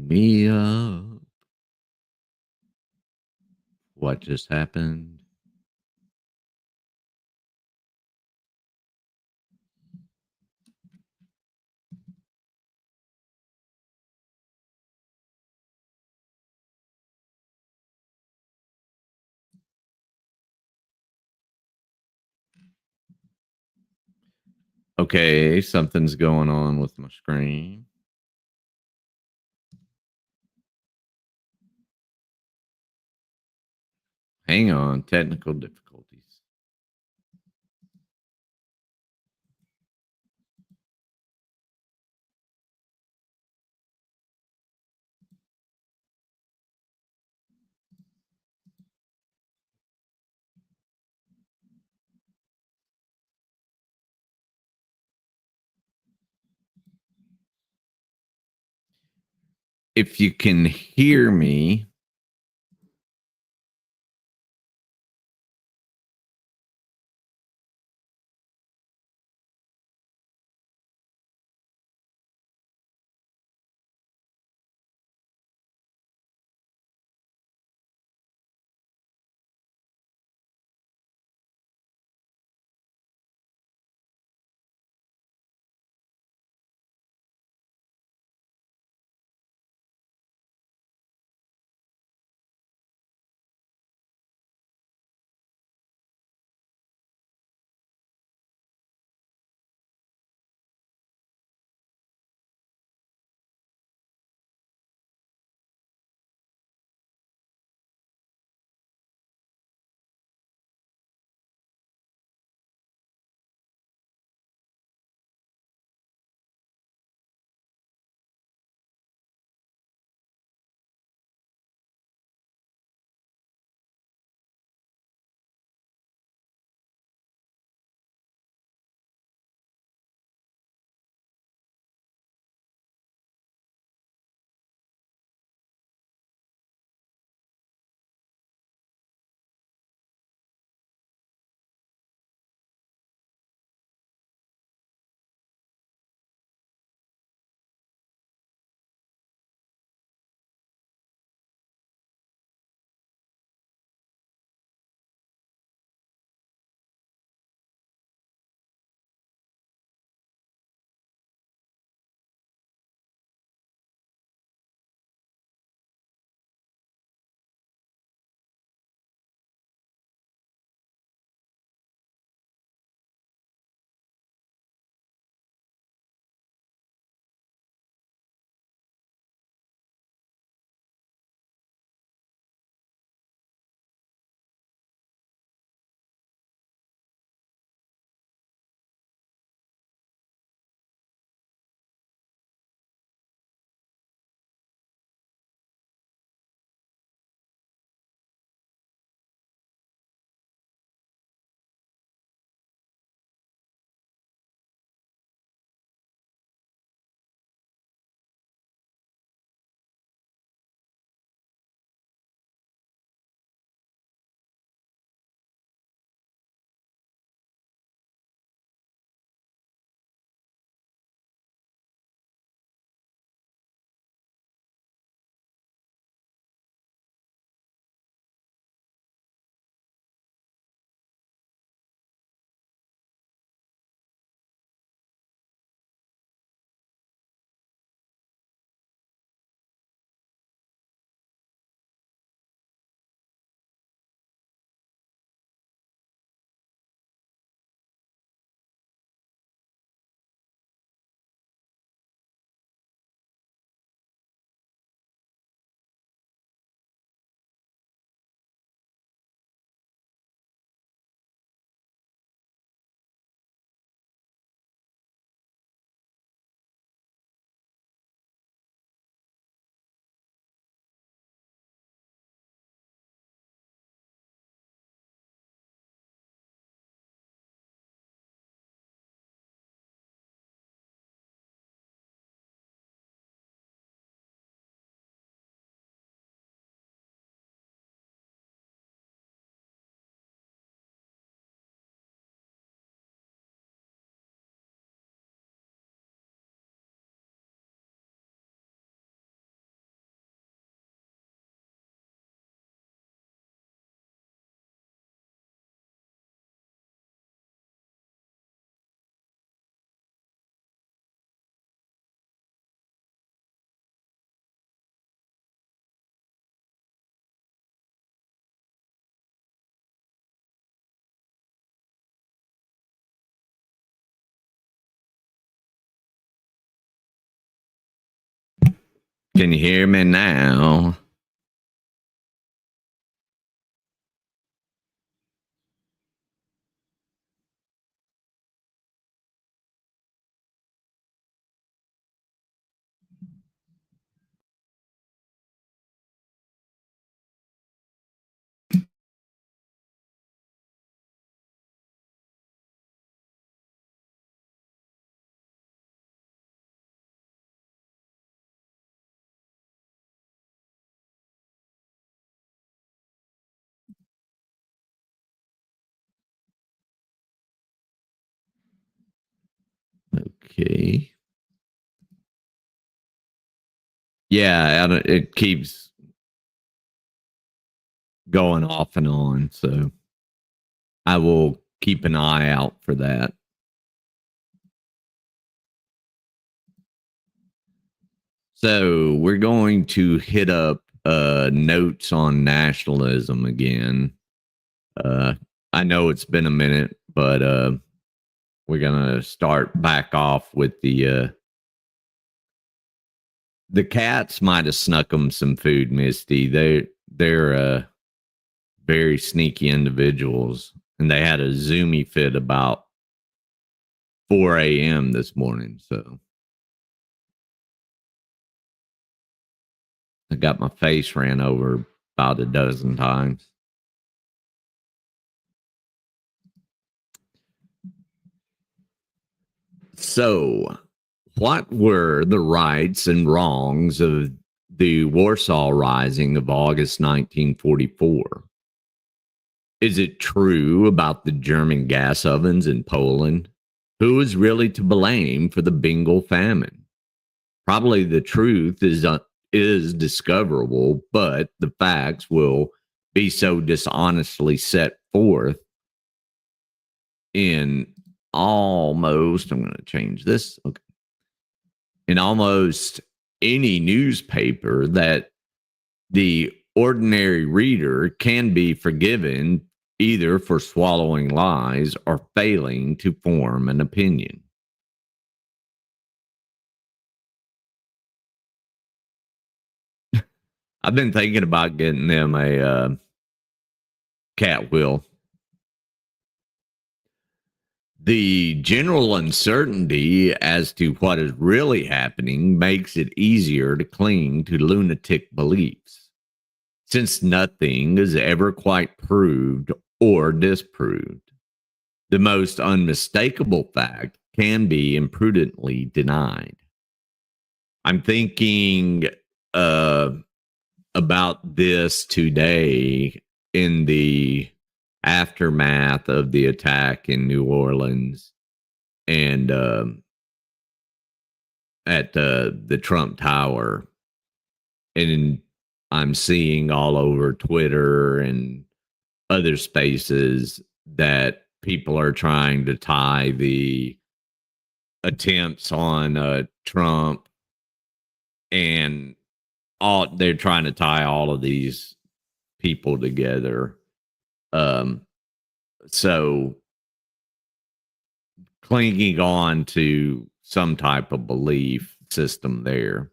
Wake me up. What just happened? Okay, something's going on with my screen. Hang on, technical difficulties. If you can hear me, Can you hear me now? Okay. Yeah, it keeps going off and on, so I will keep an eye out for that. So we're going to hit up notes on nationalism again. Uh, I know it's been a minute, but we're gonna start back off with the cats. Might have snuck them some food, Misty. They're very sneaky individuals, and they had a zoomy fit about 4 a.m. this morning. So I got my face ran over about a dozen times. So, what were the rights and wrongs of the Warsaw Rising of August 1944? Is it true about the German gas ovens in Poland? Who is really to blame for the Bengal famine? Probably the truth is discoverable, but the facts will be so dishonestly set forth in almost, I'm going to change this. Okay. In almost any newspaper that the ordinary reader can be forgiven either for swallowing lies or failing to form an opinion. I've been thinking about getting them a cat wheel. The general uncertainty as to what is really happening makes it easier to cling to lunatic beliefs, since nothing is ever quite proved or disproved. The most unmistakable fact can be imprudently denied. I'm thinking about this today in the aftermath of the attack in New Orleans and at the Trump Tower. And I'm seeing all over Twitter and other spaces that people are trying to tie the attempts on Trump and they're trying to tie all of these people together. So clinging on to some type of belief system there.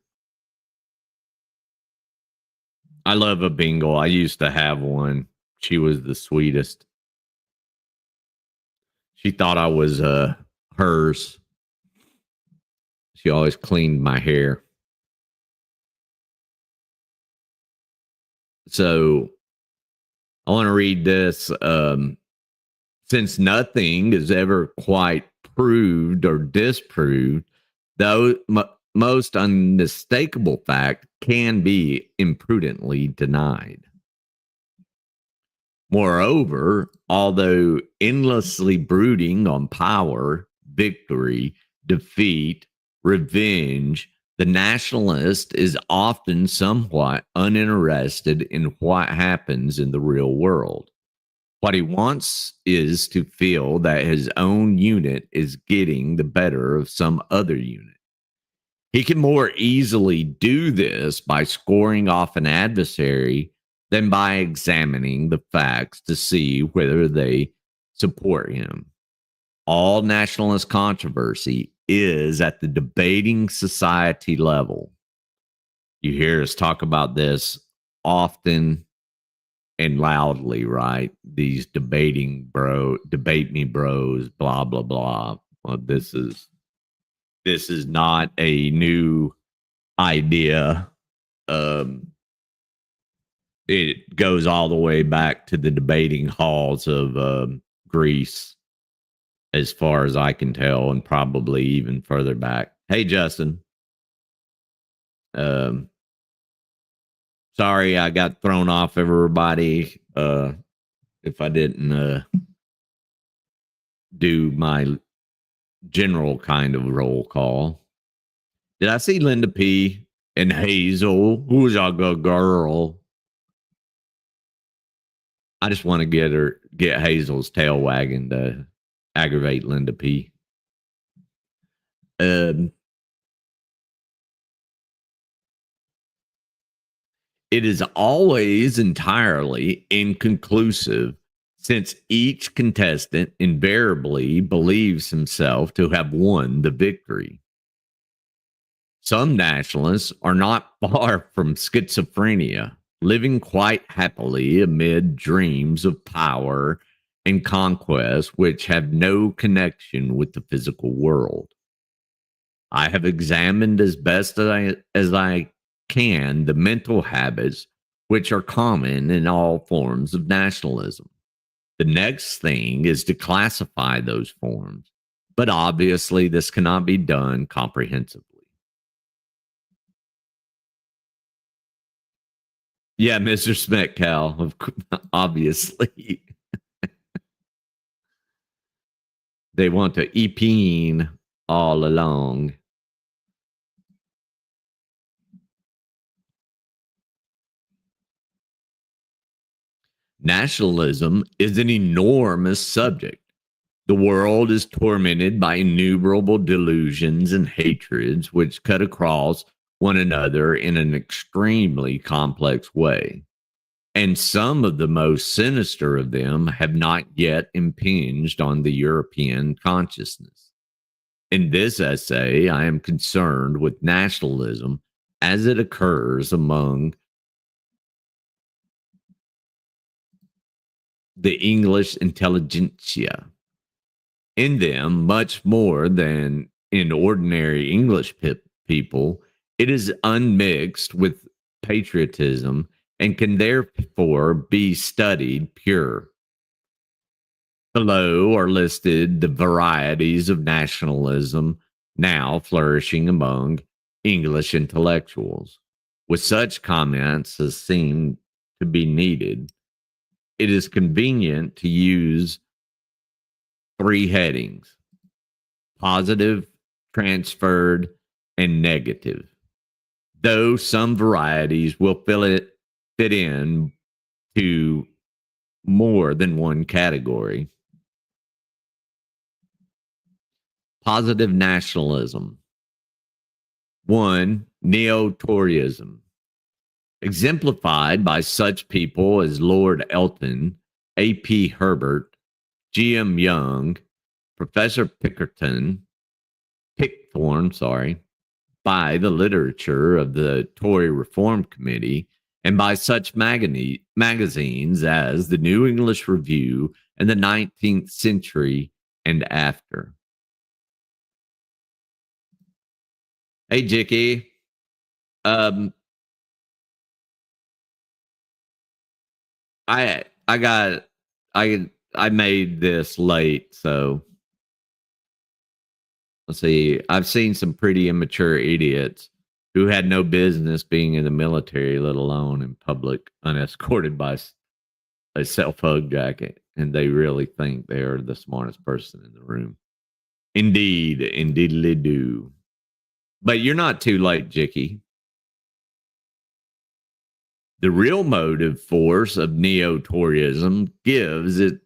I love a Bengal. I used to have one. She was the sweetest. She thought I was hers. She always cleaned my hair. So I want to read this. Since nothing is ever quite proved or disproved, though most unmistakable fact can be imprudently denied. Moreover, although endlessly brooding on power, victory, defeat, revenge, the nationalist is often somewhat uninterested in what happens in the real world. What he wants is to feel that his own unit is getting the better of some other unit. He can more easily do this by scoring off an adversary than by examining the facts to see whether they support him. All nationalist controversy is at the debating society level. You hear us talk about this often and loudly, right? These debate me bros, blah blah blah. Well, this is not a new idea. Um, it goes all the way back to the debating halls of Greece, as far as I can tell, and probably even further back. Hey, Justin. Um, Sorry, I got thrown off everybody. If I didn't do my general kind of roll call. Did I see Linda P and Hazel? Who's a good girl? I just want to get Hazel's tail wagging to aggravate Linda P. Um, it is always entirely inconclusive since each contestant invariably believes himself to have won the victory. Some nationalists are not far from schizophrenia, living quite happily amid dreams of power and conquest which have no connection with the physical world. I have examined as best as I can the mental habits which are common in all forms of nationalism. The next thing is to classify those forms, but obviously this cannot be done comprehensively. Yeah, Mr. Smetcal, obviously. They want to epeen all along. Nationalism is an enormous subject. The world is tormented by innumerable delusions and hatreds which cut across one another in an extremely complex way. And some of the most sinister of them have not yet impinged on the European consciousness. In this essay, I am concerned with nationalism as it occurs among the English intelligentsia. In them, much more than in ordinary English people, it is unmixed with patriotism and can therefore be studied pure. Below are listed the varieties of nationalism now flourishing among English intellectuals. With such comments as seem to be needed, it is convenient to use three headings: positive, transferred, and negative. Though some varieties will fit in to more than one category. Positive nationalism. 1. Neo-Toryism. Exemplified by such people as Lord Elton, A.P. Herbert, G.M. Young, Professor Pickthorne, by the literature of the Tory Reform Committee, and by such magazines as the New English Review and the 19th Century and After. Hey, Jicky. I made this late, so let's see. I've seen some pretty immature idiots who had no business being in the military, let alone in public, unescorted by a self-hug jacket, and they really think they are the smartest person in the room. Indeedly do. But you're not too late, Jicky. The real motive force of neo-Toryism gives it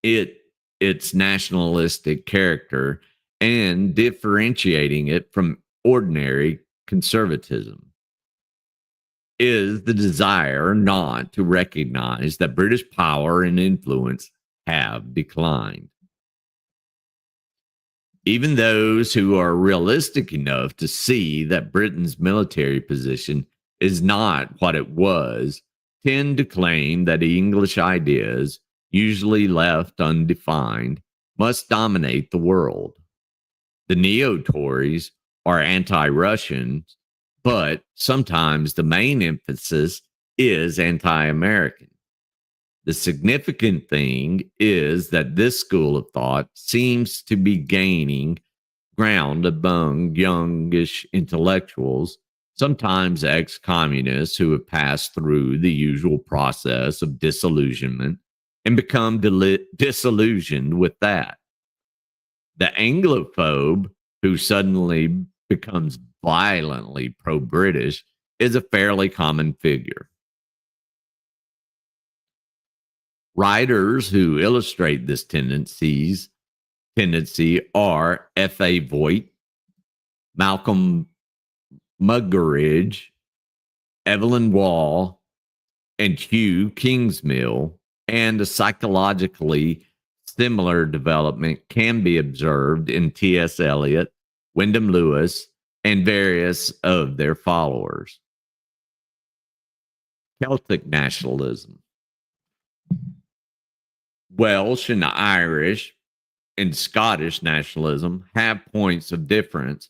its nationalistic character and differentiating it from ordinary conservatism is the desire not to recognize that British power and influence have declined. Even those who are realistic enough to see that Britain's military position is not what it was tend to claim that English ideas, usually left undefined, must dominate the world. The neo Tories are anti Russian, but sometimes the main emphasis is anti American. The significant thing is that this school of thought seems to be gaining ground among youngish intellectuals, sometimes ex communists who have passed through the usual process of disillusionment and become disillusioned with that. The Anglophobe who suddenly becomes violently pro British is a fairly common figure. Writers who illustrate this tendency are F.A. Voigt, Malcolm Muggeridge, Evelyn Waugh, and Hugh Kingsmill, and a psychologically similar development can be observed in T.S. Eliot, Wyndham Lewis, and various of their followers. Celtic nationalism. Welsh and Irish and Scottish nationalism have points of difference,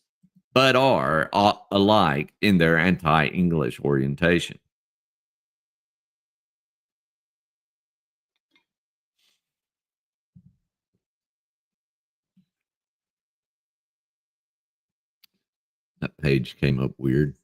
but are alike in their anti English orientation. That page came up weird.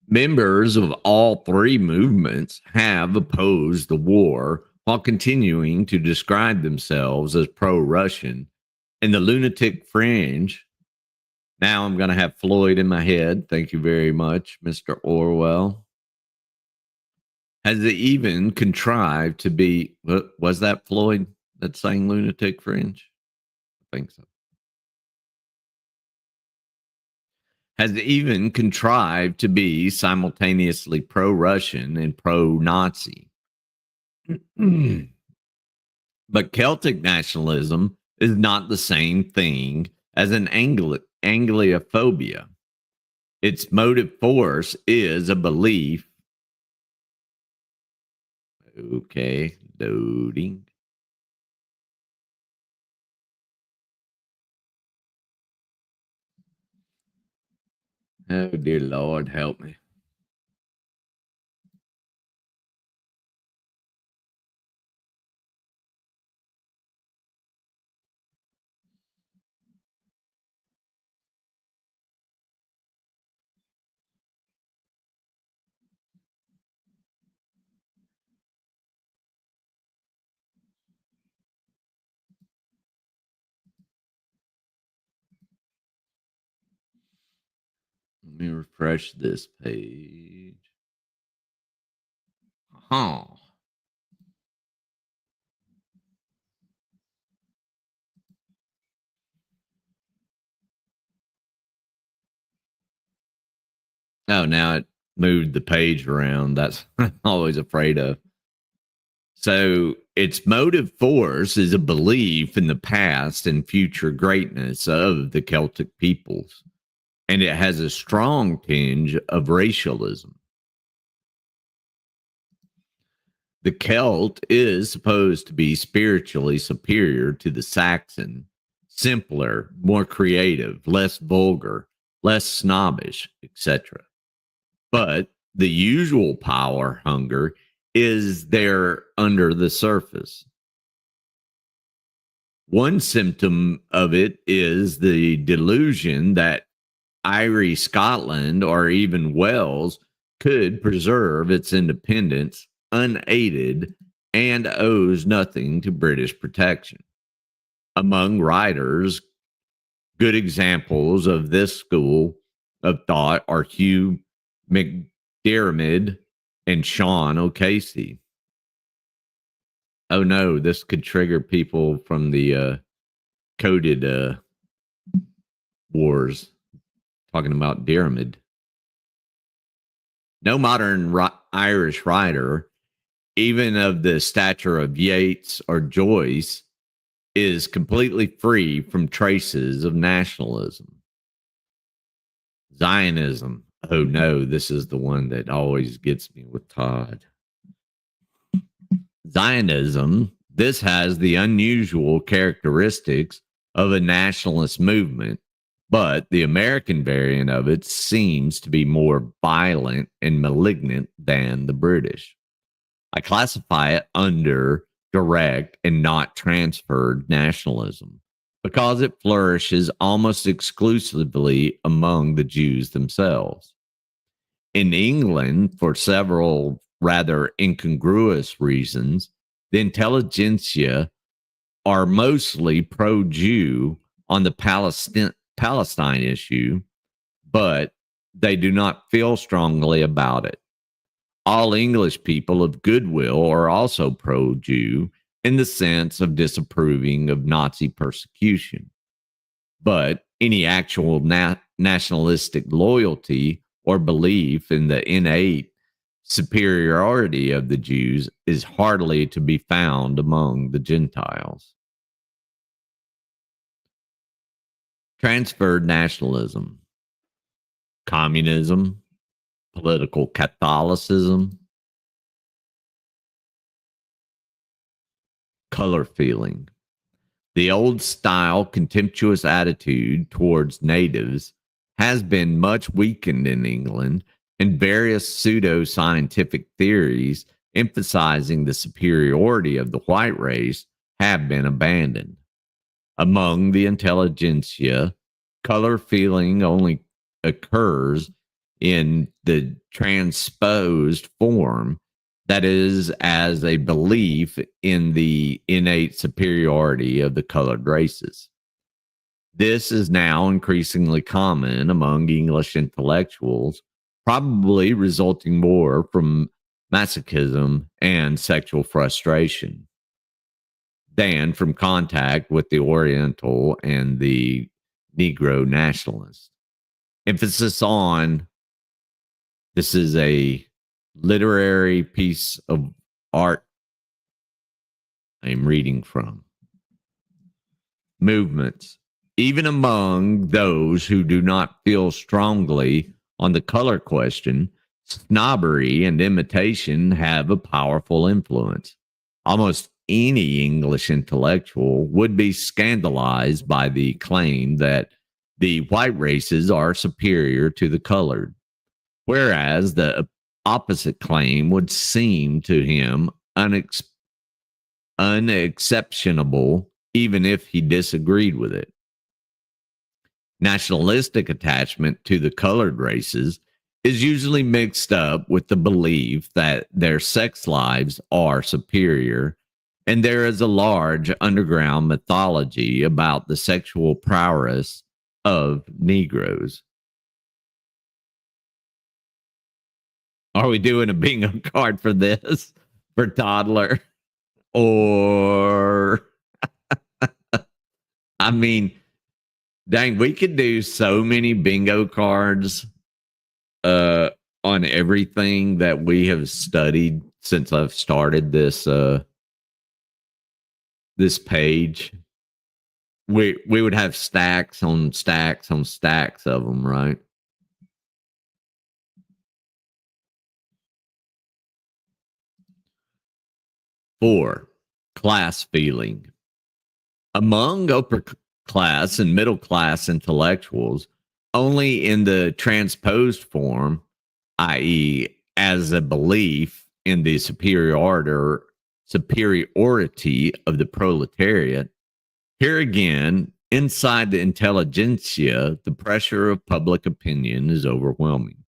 Members of all three movements have opposed the war while continuing to describe themselves as pro Russian. In the lunatic fringe, now I'm going to have Floyd in my head. Thank you very much, Mr. Orwell. Has it even contrived to be, was that Floyd that sang Lunatic Fringe? I think so. Has even contrived to be simultaneously pro-Russian and pro-Nazi. But Celtic nationalism is not the same thing as an Anglophobia. Its motive force is a belief. Okay, loading. Oh, dear Lord, help me. Let me refresh this page. Huh. Oh, now it moved the page around. That's I'm always afraid of. So its motive force is a belief in the past and future greatness of the Celtic peoples, and it has a strong tinge of racialism. The Celt is supposed to be spiritually superior to the Saxon, simpler, more creative, less vulgar, less snobbish, etc. But the usual power hunger is there under the surface. One symptom of it is the delusion that Irish Scotland or even Wales could preserve its independence unaided and owes nothing to British protection. Among writers, good examples of this school of thought are Hugh McDiarmid and Sean O'Casey. Oh no, this could trigger people from the coded wars talking about Diarmid. No modern Irish writer, even of the stature of Yeats or Joyce, is completely free from traces of nationalism. Zionism. Oh no, this is the one that always gets me with Todd. Zionism, this has the unusual characteristics of a nationalist movement, but the American variant of it seems to be more violent and malignant than the British. I classify it under direct and not transferred nationalism because it flourishes almost exclusively among the Jews themselves. In England, for several rather incongruous reasons, the intelligentsia are mostly pro-Jew on the Palestine issue, but they do not feel strongly about it. All English people of goodwill are also pro-Jew in the sense of disapproving of Nazi persecution. But any actual nationalistic loyalty or belief in the innate superiority of the Jews is hardly to be found among the Gentiles. Transferred nationalism, communism, political Catholicism, color feeling. The old style contemptuous attitude towards natives has been much weakened in England, and various pseudo-scientific theories emphasizing the superiority of the white race have been abandoned. Among the intelligentsia, color feeling only occurs in the transposed form, that is, as a belief in the innate superiority of the colored races. This is now increasingly common among English intellectuals, probably resulting more from masochism and sexual frustration than from contact with the Oriental and the Negro nationalists. Emphasis on this is a literary piece of art I'm reading from. Movements. Even among those who do not feel strongly on the color question, snobbery and imitation have a powerful influence. Almost any English intellectual would be scandalized by the claim that the white races are superior to the colored, whereas the opposite claim would seem to him unexceptionable, even if he disagreed with it. Nationalistic attachment to the colored races is usually mixed up with the belief that their sex lives are superior, and there is a large underground mythology about the sexual prowess of Negroes. Are we doing a bingo card for this? For toddler? Or, I mean, dang, we could do so many bingo cards on everything that we have studied since I've started this this page. We would have stacks on stacks on stacks of them, right? Four, class feeling. Among upper class and middle class intellectuals, only in the transposed form, i.e., as a belief in the superiority of the proletariat. Here again, inside the intelligentsia, the pressure of public opinion is overwhelming.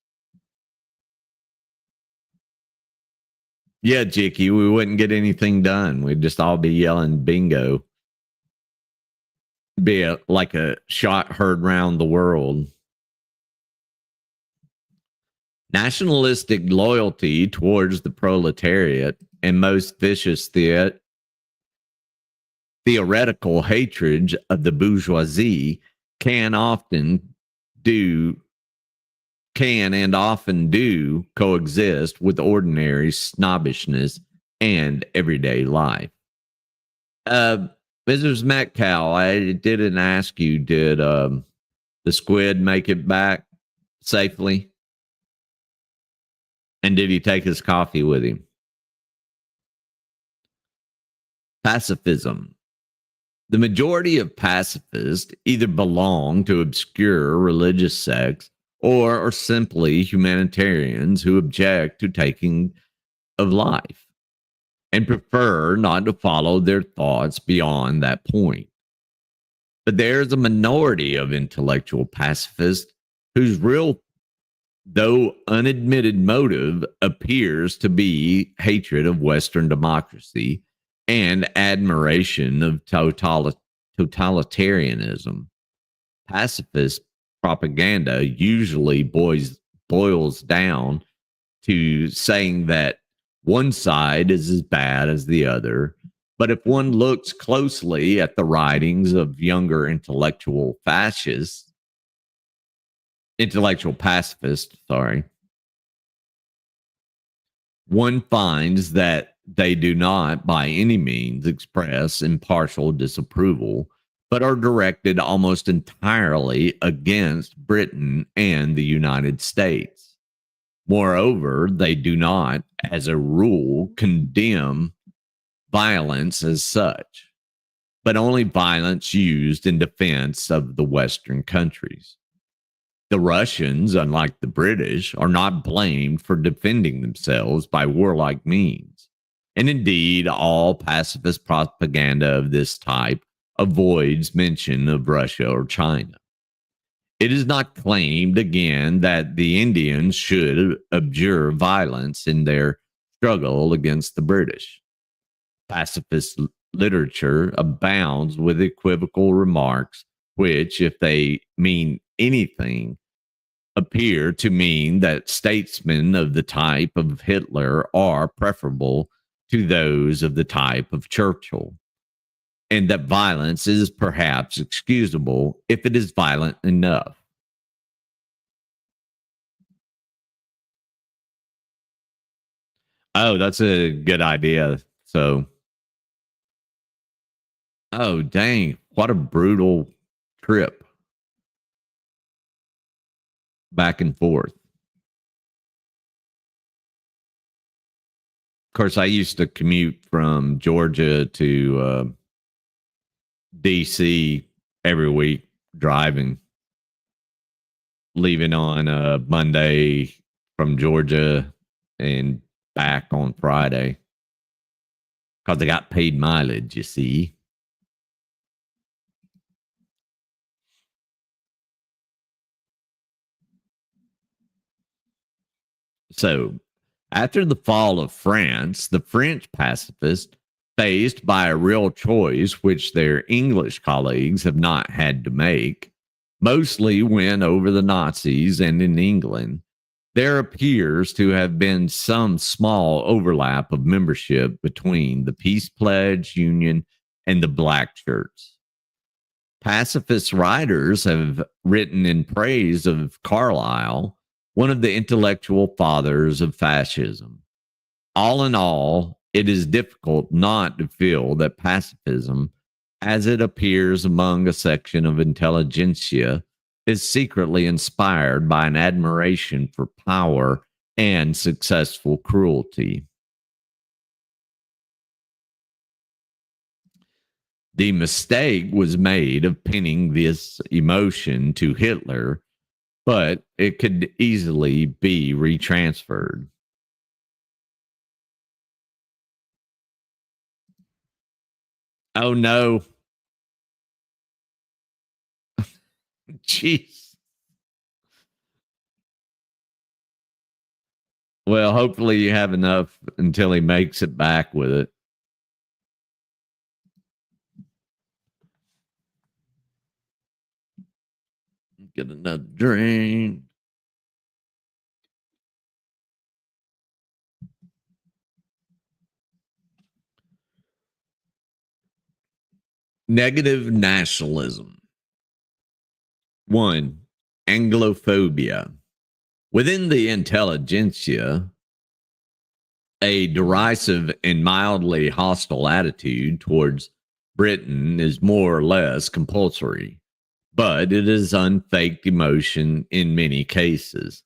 Yeah, Jicky, we wouldn't get anything done. We'd just all be yelling bingo. Be like a shot heard round the world. Nationalistic loyalty towards the proletariat and most vicious theoretical hatred of the bourgeoisie can often can and often do coexist with ordinary snobbishness and everyday life. Uh, Mrs. Metcalf, I didn't ask you, did the squid make it back safely? And did he take his coffee with him? Pacifism. The majority of pacifists either belong to obscure religious sects or are simply humanitarians who object to taking of life and prefer not to follow their thoughts beyond that point. But there's a minority of intellectual pacifists whose real, though unadmitted, motive appears to be hatred of Western democracy and admiration of totalitarianism. Pacifist propaganda usually boils down to saying that one side is as bad as the other. But if one looks closely at the writings of younger intellectual pacifists, one finds that they do not by any means express impartial disapproval, but are directed almost entirely against Britain and the United States. Moreover, they do not, as a rule, condemn violence as such, but only violence used in defense of the Western countries. The Russians, unlike the British, are not blamed for defending themselves by warlike means. And indeed, all pacifist propaganda of this type avoids mention of Russia or China. It is not claimed, again, that the Indians should abjure violence in their struggle against the British. Pacifist literature abounds with equivocal remarks, which, if they mean anything, appear to mean that statesmen of the type of Hitler are preferable to those of the type of Churchill, and that violence is perhaps excusable if it is violent enough. Oh, that's a good idea. So, oh, dang, what a brutal trip back and forth. Of course, I used to commute from Georgia to DC every week, driving, leaving on Monday from Georgia and back on Friday because I got paid mileage, you see. So, after the fall of France, the French pacifists, faced by a real choice which their English colleagues have not had to make, mostly win over the Nazis, and in England, there appears to have been some small overlap of membership between the Peace Pledge Union and the black shirts. Pacifist writers have written in praise of Carlyle, one of the intellectual fathers of fascism. All in all, it is difficult not to feel that pacifism, as it appears among a section of intelligentsia, is secretly inspired by an admiration for power and successful cruelty. The mistake was made of pinning this emotion to Hitler, but it could easily be retransferred. Oh no. Jeez. Well, hopefully you have enough until he makes it back with it. Get another drink. Negative nationalism. 1. Anglophobia. Within the intelligentsia, a derisive and mildly hostile attitude towards Britain is more or less compulsory, but it is unfaked emotion in many cases.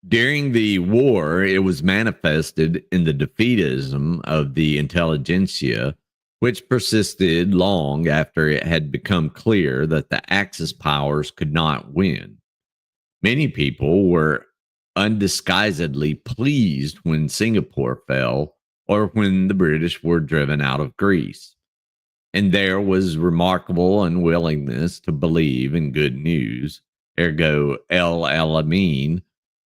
During the war, it was manifested in the defeatism of the intelligentsia, which persisted long after it had become clear that the Axis powers could not win. Many people were undisguisedly pleased when Singapore fell or when the British were driven out of Greece. And there was remarkable unwillingness to believe in good news, ergo El Alamein,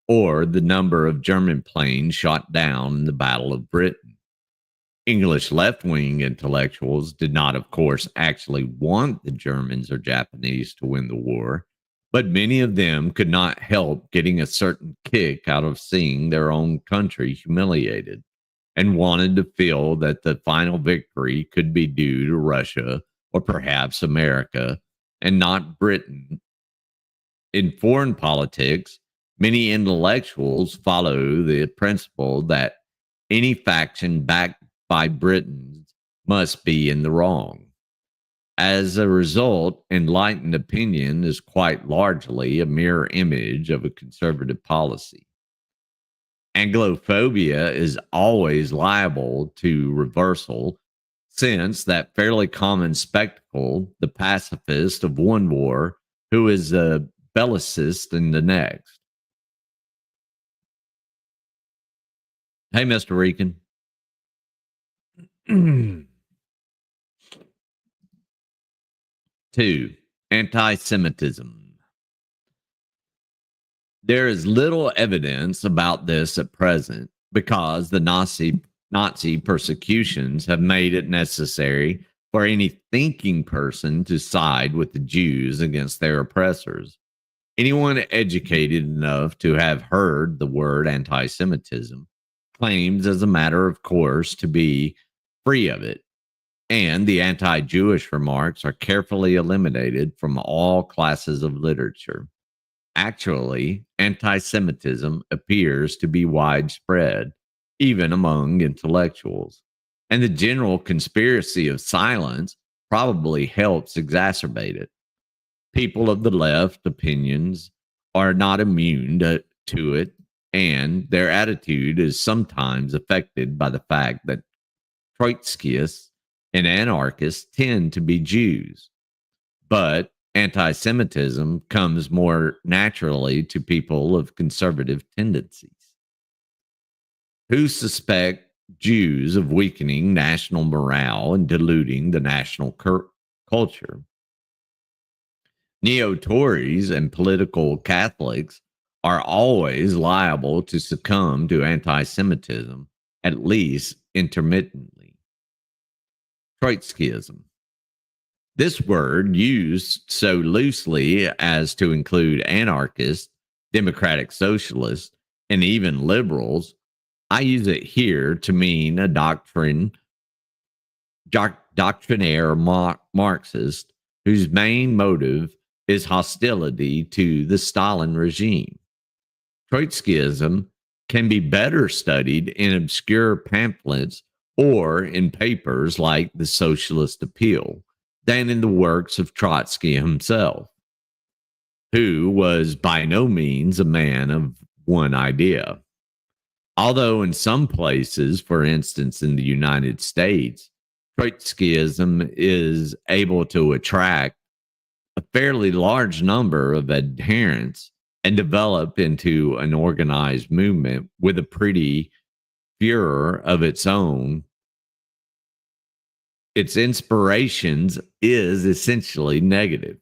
or the number of German planes shot down in the Battle of Britain. English left wing intellectuals did not, of course, actually want the Germans or Japanese to win the war, but many of them could not help getting a certain kick out of seeing their own country humiliated and wanted to feel that the final victory could be due to Russia or perhaps America and not Britain. In foreign politics, many intellectuals follow the principle that any faction backed by Britons must be in the wrong. As a result, enlightened opinion is quite largely a mirror image of a conservative policy. Anglophobia is always liable to reversal, since that fairly common spectacle, the pacifist of one war who is a bellicist in the next. Hey, Mr. Rican. 2. Anti-Semitism. There is little evidence about this at present because the Nazi persecutions have made it necessary for any thinking person to side with the Jews against their oppressors. Anyone educated enough to have heard the word anti-Semitism claims as a matter of course to be free of it, and the anti-Jewish remarks are carefully eliminated from all classes of literature. Actually, anti-Semitism appears to be widespread, even among intellectuals, and the general conspiracy of silence probably helps exacerbate it. People of the left opinions are not immune to it, and their attitude is sometimes affected by the fact that Trotskyists and anarchists tend to be Jews. But anti-Semitism comes more naturally to people of conservative tendencies who suspect Jews of weakening national morale and diluting the national culture. Neo-Tories and political Catholics are always liable to succumb to anti-Semitism, at least intermittently. Trotskyism. This word, used so loosely as to include anarchists, democratic socialists, and even liberals, I use it here to mean a doctrinaire Marxist whose main motive is hostility to the Stalin regime. Trotskyism can be better studied in obscure pamphlets or in papers like The Socialist Appeal than in the works of Trotsky himself, who was by no means a man of one idea. Although in some places, for instance in the United States, Trotskyism is able to attract a fairly large number of adherents and develop into an organized movement with a pretty furor of its own, its inspirations is essentially negative.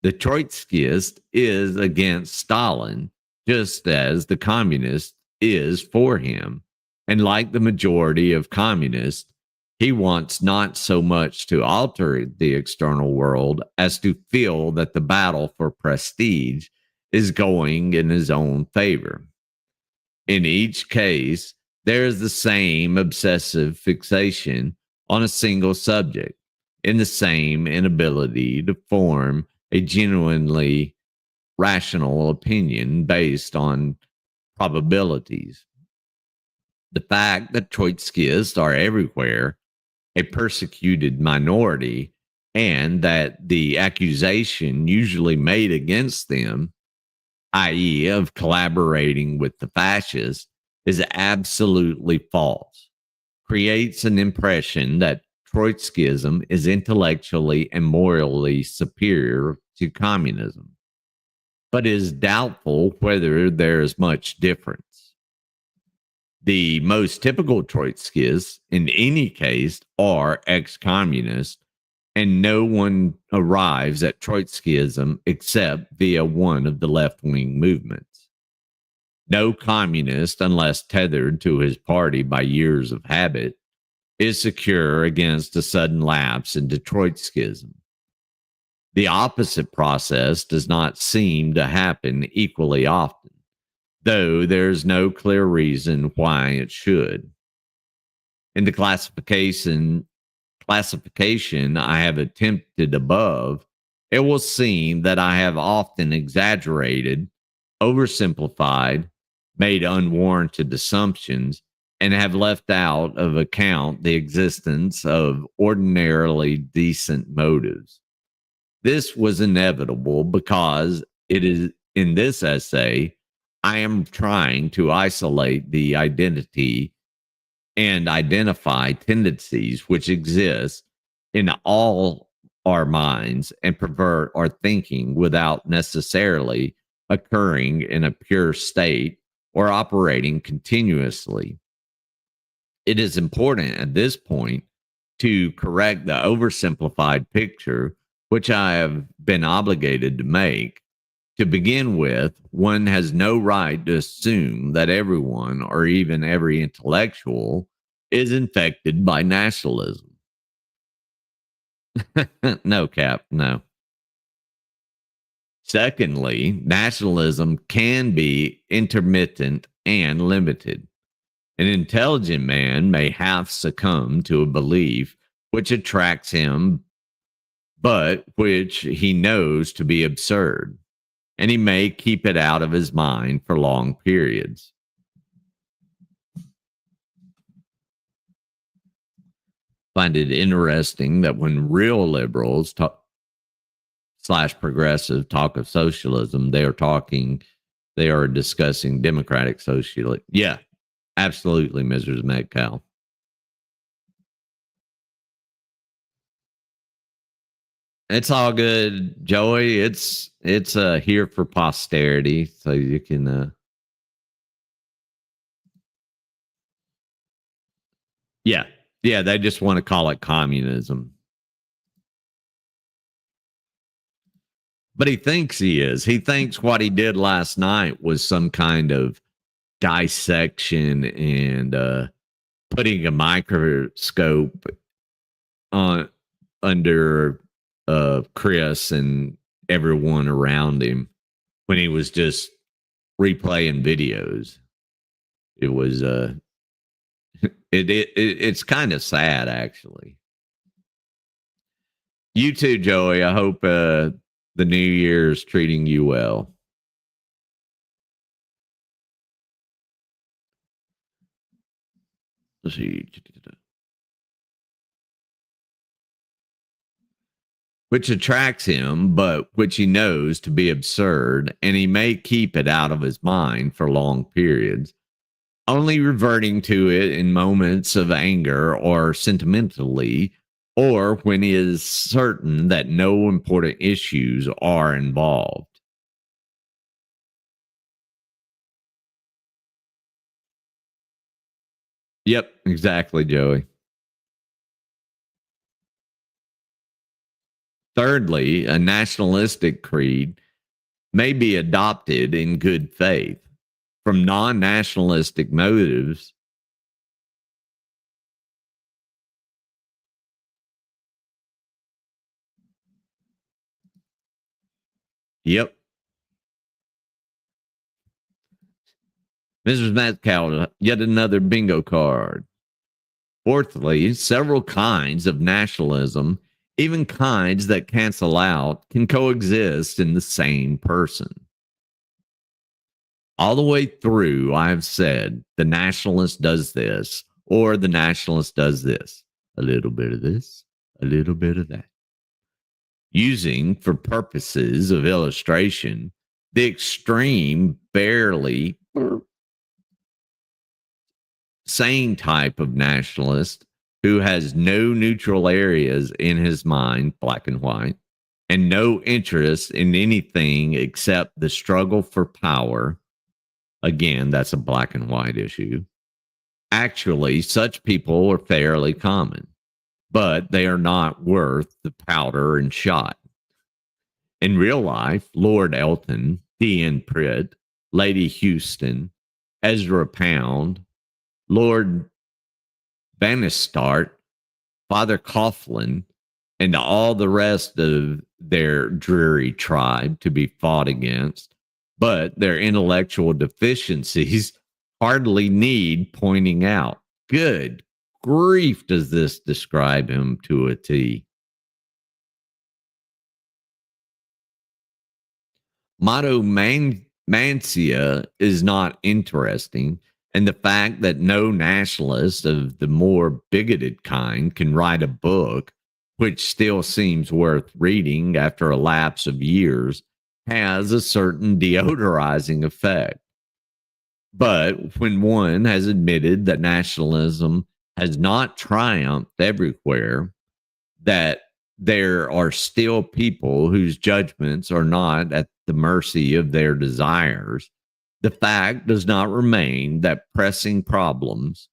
The Trotskyist is against Stalin, just as the communist is for him. And like the majority of communists, he wants not so much to alter the external world as to feel that the battle for prestige is going in his own favor. In each case, there is the same obsessive fixation on a single subject, and the same inability to form a genuinely rational opinion based on probabilities. The fact that Trotskyists are everywhere, a persecuted minority, and that the accusation usually made against them, i.e., of collaborating with the fascists, is absolutely false, creates an impression that Trotskyism is intellectually and morally superior to communism, but is doubtful whether there is much difference. The most typical Trotskyists, in any case, are ex communists, and no one arrives at Trotskyism except via one of the left wing movements. No communist, unless tethered to his party by years of habit, is secure against a sudden lapse into Trotskyism. The opposite process does not seem to happen equally often, though there's no clear reason why it should. In the classification I have attempted above, it will seem that I have often exaggerated, oversimplified, made unwarranted assumptions, and have left out of account the existence of ordinarily decent motives. This was inevitable because it is in this essay I am trying to isolate the identity and identify tendencies which exist in all our minds and pervert our thinking without necessarily occurring in a pure state or operating continuously. It is important at this point to correct the oversimplified picture which I have been obligated to make. To begin with, one has no right to assume that everyone, or even every intellectual, is infected by nationalism. No, Cap, no. Secondly, nationalism can be intermittent and limited. An intelligent man may half succumb to a belief which attracts him, but which he knows to be absurd, and he may keep it out of his mind for long periods. Find it interesting that when real liberals slash progressive talk of socialism, they are discussing democratic socialism. Yeah, absolutely, Mrs. Metcalf. It's all good, Joey. It's here for posterity, so you can. Yeah, yeah. They just want to call it communism, but he thinks he is. He thinks what he did last night was some kind of dissection and putting a microscope on under Chris and everyone around him when he was just replaying videos. It was it's kind of sad, actually. You too, Joey. I hope the new year is treating you well. Let's see. Which attracts him, but which he knows to be absurd, and he may keep it out of his mind for long periods, only reverting to it in moments of anger or sentimentally, or when he is certain that no important issues are involved. Yep, exactly, Joey. Thirdly, a nationalistic creed may be adopted in good faith from non nationalistic motives. Yep. Mrs. Metcalf, yet another bingo card. Fourthly, several kinds of nationalism, even kinds that cancel out, can coexist in the same person. All the way through, I've said the nationalist does this or the nationalist does this. A little bit of this, a little bit of that. Using for purposes of illustration the extreme, barely sane type of nationalist who has no neutral areas in his mind, black and white, and no interest in anything except the struggle for power. Again, that's a black and white issue. Actually, such people are fairly common, but they are not worth the powder and shot. In real life, Lord Elton, D.N. Pritt, Lady Houston, Ezra Pound, Lord Bannister, Father Coughlin, and all the rest of their dreary tribe to be fought against, but their intellectual deficiencies hardly need pointing out. Good grief, does this describe him to a T? Motto Mancia is not interesting, and the fact that no nationalist of the more bigoted kind can write a book, which still seems worth reading after a lapse of years, has a certain deodorizing effect. But when one has admitted that nationalism has not triumphed everywhere, that there are still people whose judgments are not at the mercy of their desires, the fact does not remain that pressing problems,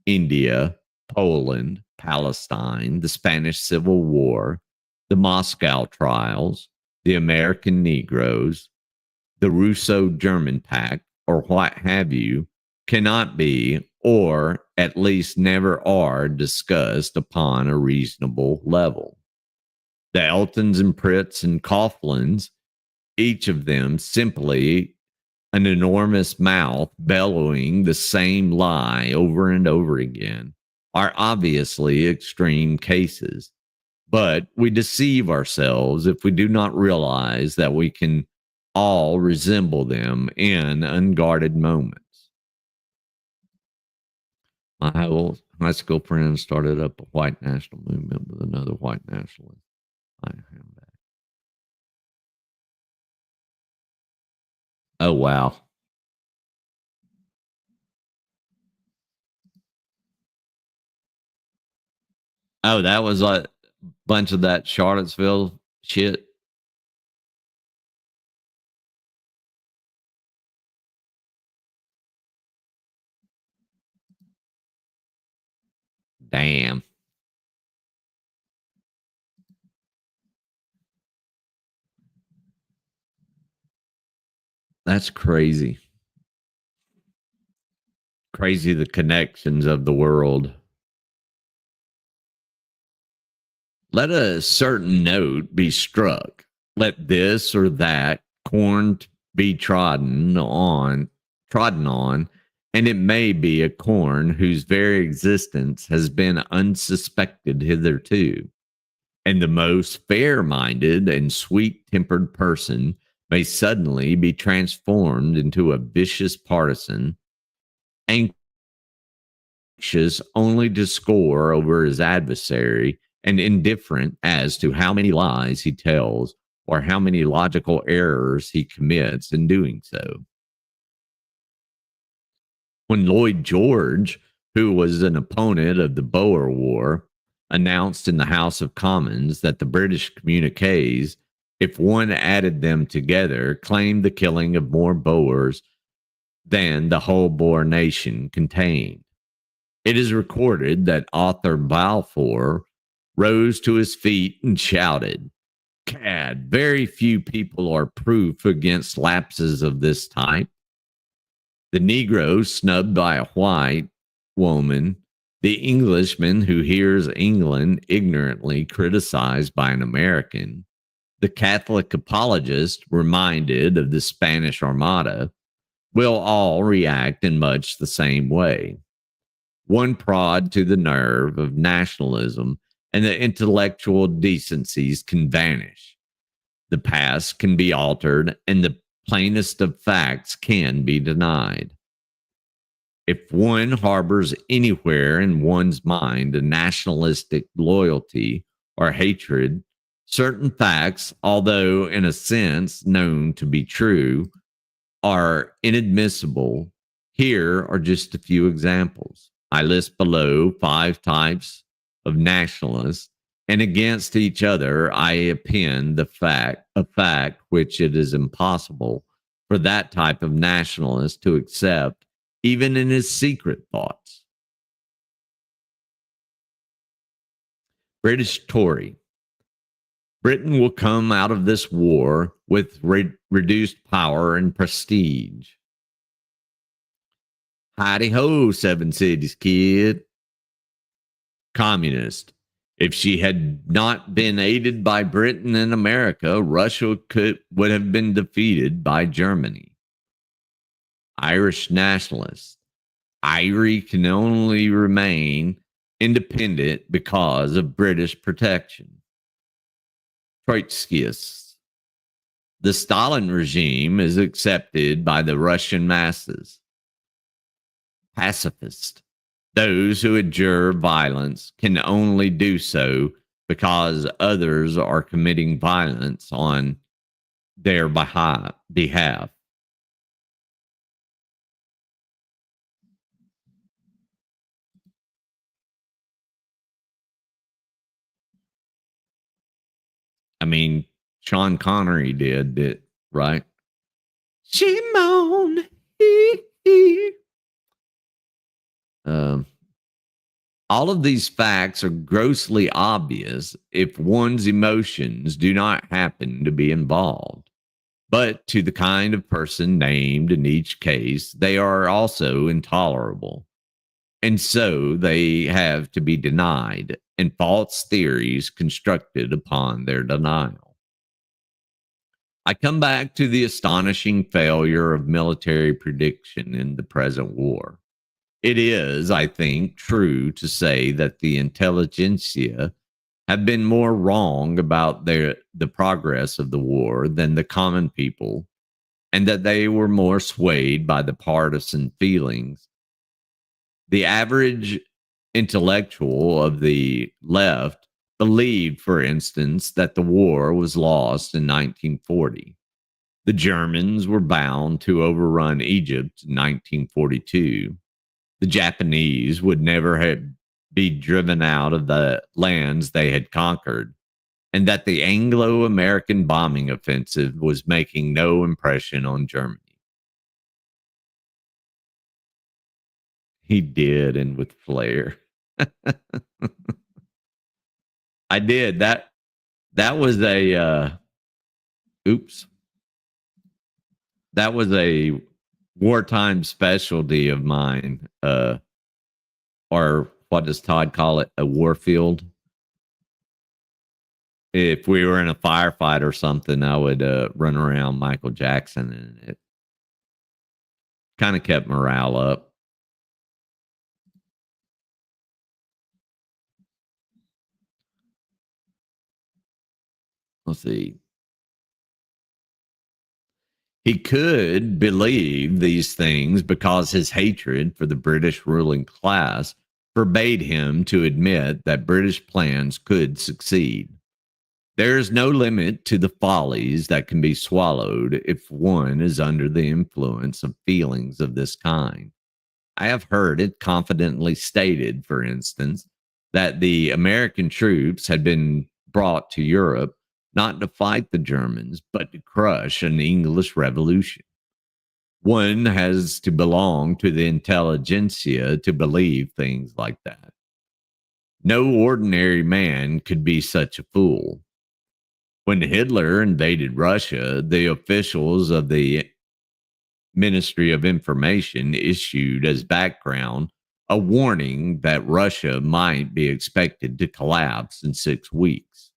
India, Poland, Palestine, the Spanish Civil War, the Moscow trials, the American Negroes, the Russo-German Pact, or what have you, cannot be, or at least never are, discussed upon a reasonable level. The Eltons and Pritts and Coughlins, each of them simply an enormous mouth bellowing the same lie over and over again, are obviously extreme cases. But we deceive ourselves if we do not realize that we can all resemble them in unguarded moments. My old high school friend started up a white national movement with another white nationalist. I am back. Oh, wow. Oh, that was a bunch of that Charlottesville shit. Damn. That's crazy. Crazy the connections of the world. Let a certain note be struck. Let this or that corn be trodden on, and it may be a corn whose very existence has been unsuspected hitherto. And the most fair-minded and sweet-tempered person may suddenly be transformed into a vicious partisan, anxious only to score over his adversary and indifferent as to how many lies he tells or how many logical errors he commits in doing so. When Lloyd George, who was an opponent of the Boer War, announced in the House of Commons that the British communiques, if one added them together, claimed the killing of more Boers than the whole Boer nation contained. It is recorded that Arthur Balfour rose to his feet and shouted, "Cad, very few people are proof against lapses of this type. The Negro snubbed by a white woman, the Englishman who hears England ignorantly criticized by an American, the Catholic apologist reminded of the Spanish Armada, will all react in much the same way. One prod to the nerve of nationalism and the intellectual decencies can vanish. The past can be altered and the plainest of facts can be denied. If one harbors anywhere in one's mind a nationalistic loyalty or hatred, certain facts, although in a sense known to be true, are inadmissible. Here are just a few examples. I list below 5 types of nationalists, and against each other I append a fact which it is impossible for that type of nationalist to accept, even in his secret thoughts. British Tory. Britain will come out of this war with reduced power and prestige. Hidey ho, Seven Cities kid. Communist. If she had not been aided by Britain and America, Russia would have been defeated by Germany. Irish nationalist. Irie can only remain independent because of British protection. Trotskyists. The Stalin regime is accepted by the Russian masses. Pacifist. Those who adjure violence can only do so because others are committing violence on their behalf. I mean, Sean Connery did it, right? Shimon. All of these facts are grossly obvious if one's emotions do not happen to be involved. But to the kind of person named in each case, they are also intolerable. And so they have to be denied, and false theories constructed upon their denial. I come back to the astonishing failure of military prediction in the present war. It is, I think, true to say that the intelligentsia have been more wrong about the progress of the war than the common people, and that they were more swayed by the partisan feelings. The average intellectual of the left believed, for instance, that the war was lost in 1940. The Germans were bound to overrun Egypt in 1942. The Japanese would never be driven out of the lands they had conquered, and that the Anglo-American bombing offensive was making no impression on Germany. He did, and with flair. I did. That was a oops. That was a wartime specialty of mine. Or what does Todd call it? A warfield. If we were in a firefight or something, I would run around Michael Jackson, and it kind of kept morale up. Let's see. He could believe these things because his hatred for the British ruling class forbade him to admit that British plans could succeed. There is no limit to the follies that can be swallowed if one is under the influence of feelings of this kind. I have heard it confidently stated, for instance, that the American troops had been brought to Europe not to fight the Germans, but to crush an English revolution. One has to belong to the intelligentsia to believe things like that. No ordinary man could be such a fool. When Hitler invaded Russia, the officials of the Ministry of Information issued as background a warning that Russia might be expected to collapse in 6 weeks.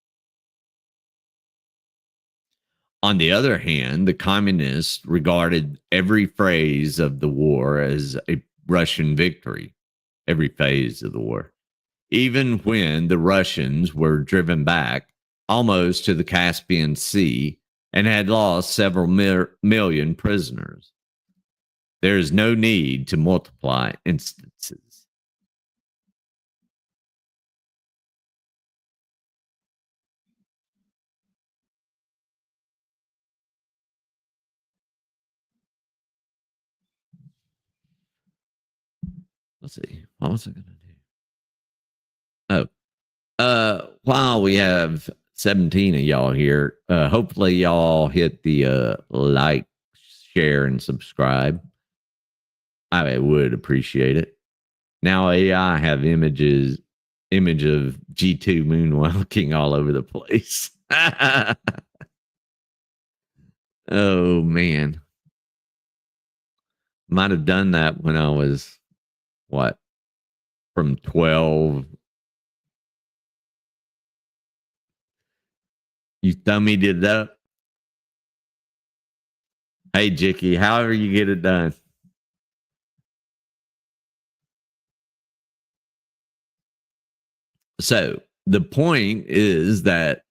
On the other hand, the communists regarded every phase of the war as a Russian victory, every phase of the war. Even when the Russians were driven back almost to the Caspian Sea, and had lost several million prisoners. There is no need to multiply instances. Let's see. What was I going to do? While we have 17 of y'all here, hopefully y'all hit the like, share, and subscribe. I would appreciate it. Now AI have image of G2 moonwalking all over the place. Oh man. Might have done that when I was what? From 12. You thummied it up. Hey Jicky, however you get it done. So the point is that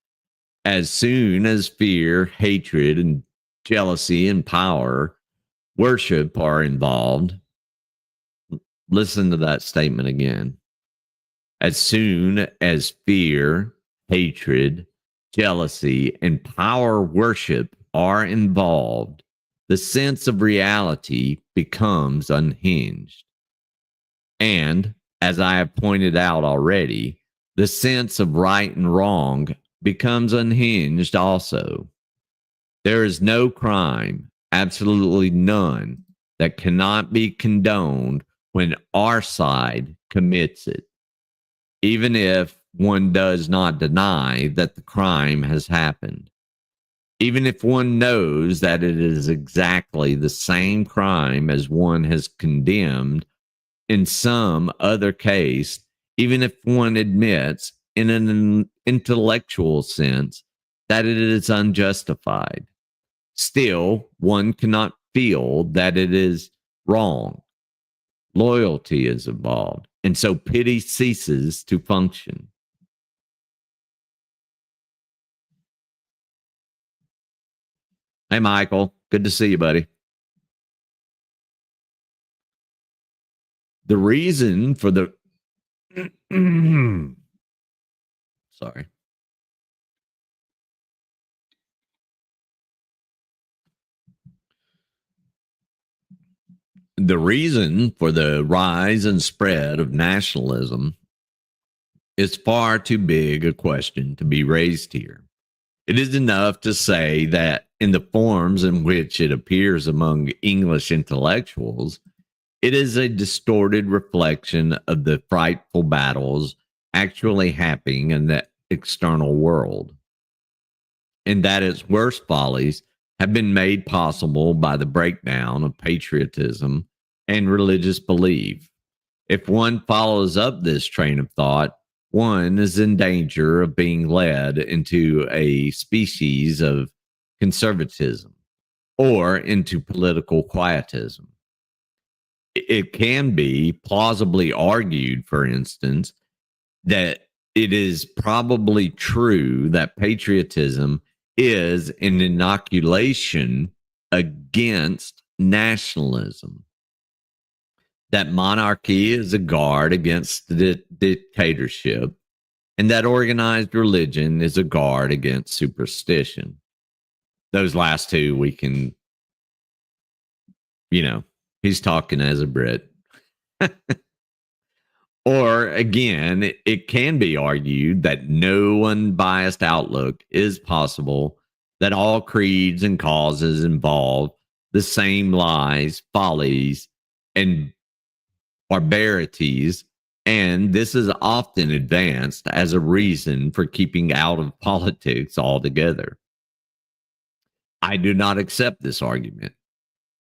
as soon as fear, hatred, and jealousy and power, worship are involved, listen to that statement again. As soon as fear, hatred, jealousy, and power worship are involved, the sense of reality becomes unhinged. And as I have pointed out already, the sense of right and wrong becomes unhinged also. There is no crime, absolutely none, that cannot be condoned when our side commits it, even if one does not deny that the crime has happened. Even if one knows that it is exactly the same crime as one has condemned in some other case, even if one admits in an intellectual sense that it is unjustified, still one cannot feel that it is wrong. Loyalty is involved, and so pity ceases to function. Hey, Michael. Good to see you, buddy. The reason for the... Sorry. The reason for the rise and spread of nationalism is far too big a question to be raised here. It is enough to say that in the forms in which it appears among English intellectuals, it is a distorted reflection of the frightful battles actually happening in the external world, and that its worst follies have been made possible by the breakdown of patriotism and religious belief. If one follows up this train of thought, one is in danger of being led into a species of conservatism or into political quietism. It can be plausibly argued, for instance, that it is probably true that patriotism is an inoculation against nationalism, that monarchy is a guard against the dictatorship, and that organized religion is a guard against superstition. Those last two we can, he's talking as a Brit. Or again, it can be argued that no unbiased outlook is possible, that all creeds and causes involve the same lies, follies, and barbarities, and this is often advanced as a reason for keeping out of politics altogether. I do not accept this argument,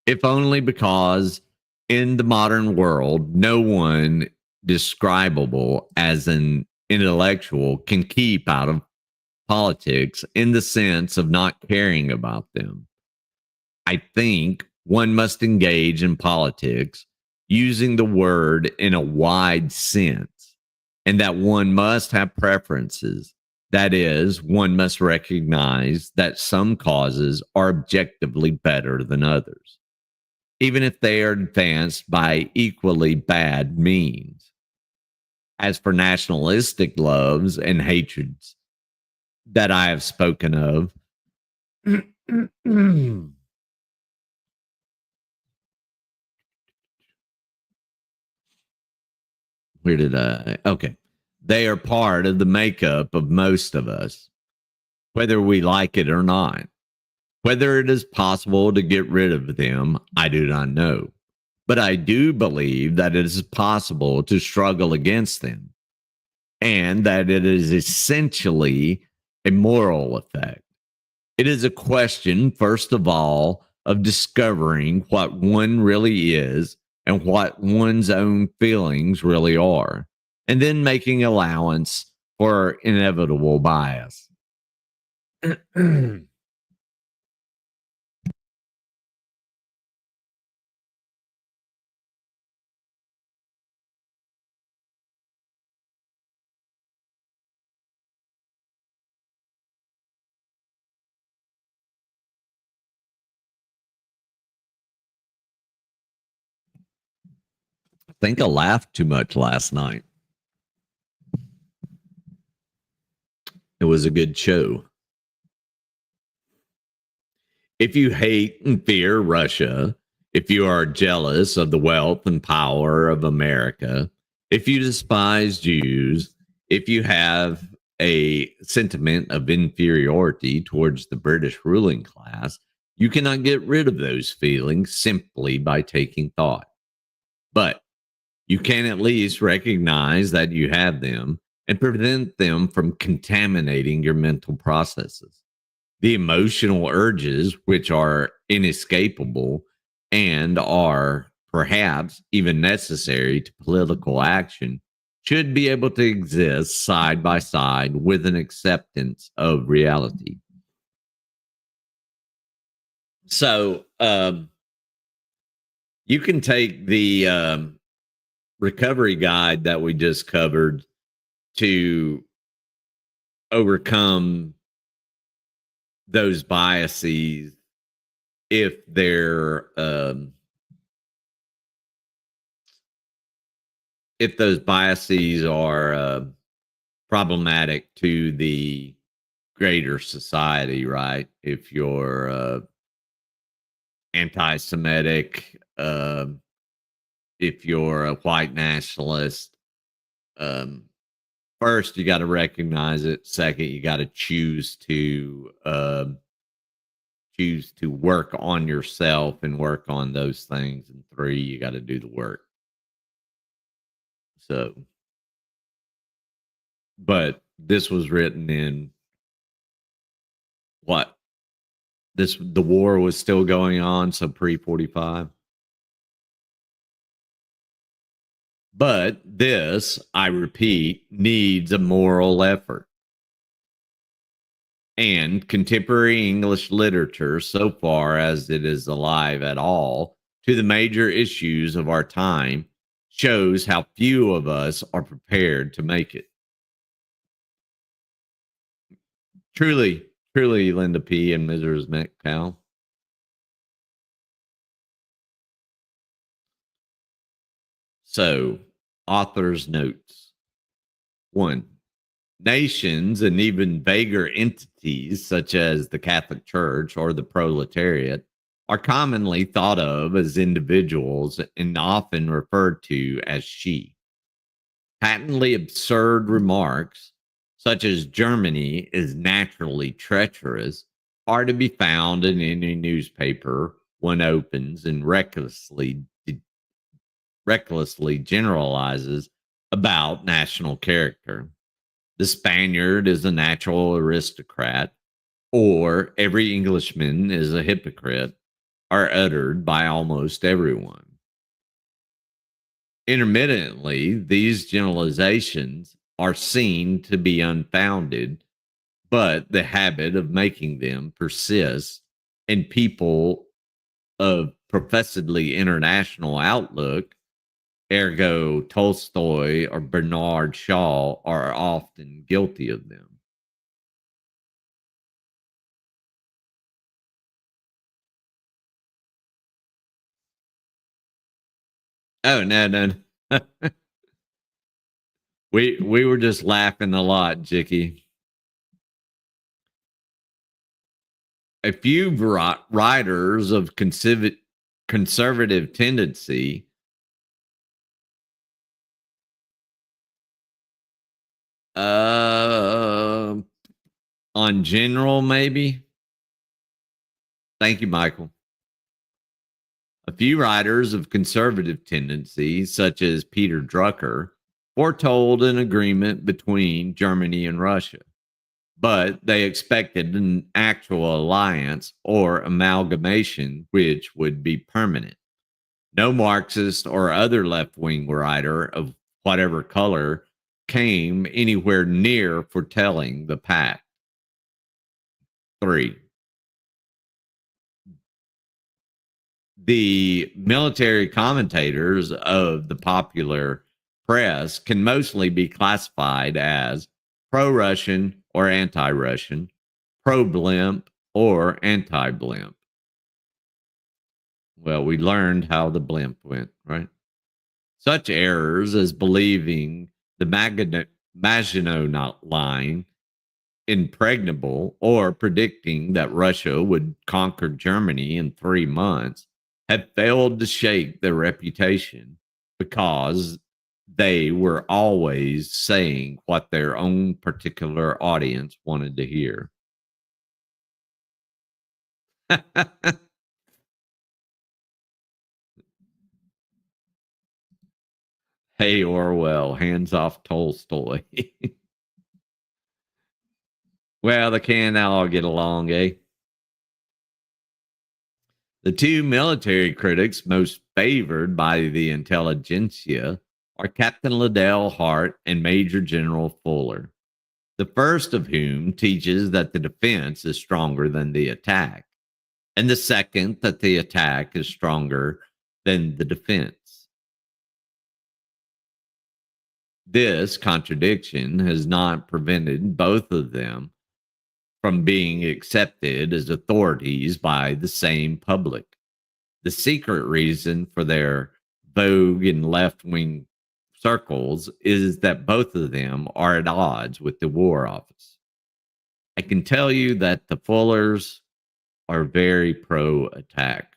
if only because in the modern world, no one describable as an intellectual can keep out of politics in the sense of not caring about them. I think one must engage in politics using the word in a wide sense, and that one must have preferences, That is, one must recognize that some causes are objectively better than others, even if they are advanced by equally bad means. As for nationalistic loves and hatreds that I have spoken of, where did I? Okay. They are part of the makeup of most of us, whether we like it or not. Whether it is possible to get rid of them, I do not know. But I do believe that it is possible to struggle against them, and that it is essentially a moral effect. It is a question, first of all, of discovering what one really is and what one's own feelings really are, and then making allowance for inevitable bias. I think I laughed too much last night. It was a good show. If you hate and fear Russia, if you are jealous of the wealth and power of America, if you despise Jews, if you have a sentiment of inferiority towards the British ruling class, you cannot get rid of those feelings simply by taking thought. But you can at least recognize that you have them and prevent them from contaminating your mental processes. The emotional urges, which are inescapable and are perhaps even necessary to political action, should be able to exist side by side with an acceptance of reality. So you can take the recovery guide that we just covered to overcome those biases if if those biases are problematic to the greater society, right? If you're anti-Semitic, if you're a white nationalist, um, first you got to recognize it. Second, you got to choose to work on yourself and work on those things. And three, you got to do the work. So, but this was written in what? The war was still going on, so pre-45. But this, I repeat, needs a moral effort. And contemporary English literature, so far as it is alive at all, to the major issues of our time, shows how few of us are prepared to make it. Truly, truly, Linda P. and Mrs. Metcalf. So, author's notes. 1. Nations and even vaguer entities such as the Catholic Church or the proletariat are commonly thought of as individuals and often referred to as she. Patently absurd remarks, such as Germany is naturally treacherous, are to be found in any newspaper one opens and recklessly generalizes about national character. The Spaniard is a natural aristocrat, or every Englishman is a hypocrite, are uttered by almost everyone. Intermittently, these generalizations are seen to be unfounded, but the habit of making them persists, and people of professedly international outlook, ergo Tolstoy or Bernard Shaw, are often guilty of them. Oh, no, no. No. We were just laughing a lot, Jicky. A few writers of conservative tendency uh, on general, maybe. Thank you, Michael. A few writers of conservative tendencies, such as Peter Drucker, foretold an agreement between Germany and Russia, but they expected an actual alliance or amalgamation which would be permanent. No Marxist or other left wing writer of whatever color came anywhere near foretelling the pact. 3. The military commentators of the popular press can mostly be classified as pro Russian or anti Russian, pro blimp or anti blimp. Well, we learned how the blimp went, right? Such errors as believing the Maginot Line impregnable or predicting that Russia would conquer Germany in 3 months have failed to shake their reputation because they were always saying what their own particular audience wanted to hear. Hey, Orwell, hands off Tolstoy. Well, they can't all get along, eh? The two military critics most favored by the intelligentsia are Captain Liddell Hart and Major General Fuller, the first of whom teaches that the defense is stronger than the attack, and the second that the attack is stronger than the defense. This contradiction has not prevented both of them from being accepted as authorities by the same public. The secret reason for their vogue in left wing circles is that both of them are at odds with the War Office. I can tell you that the Fullers are very pro attack.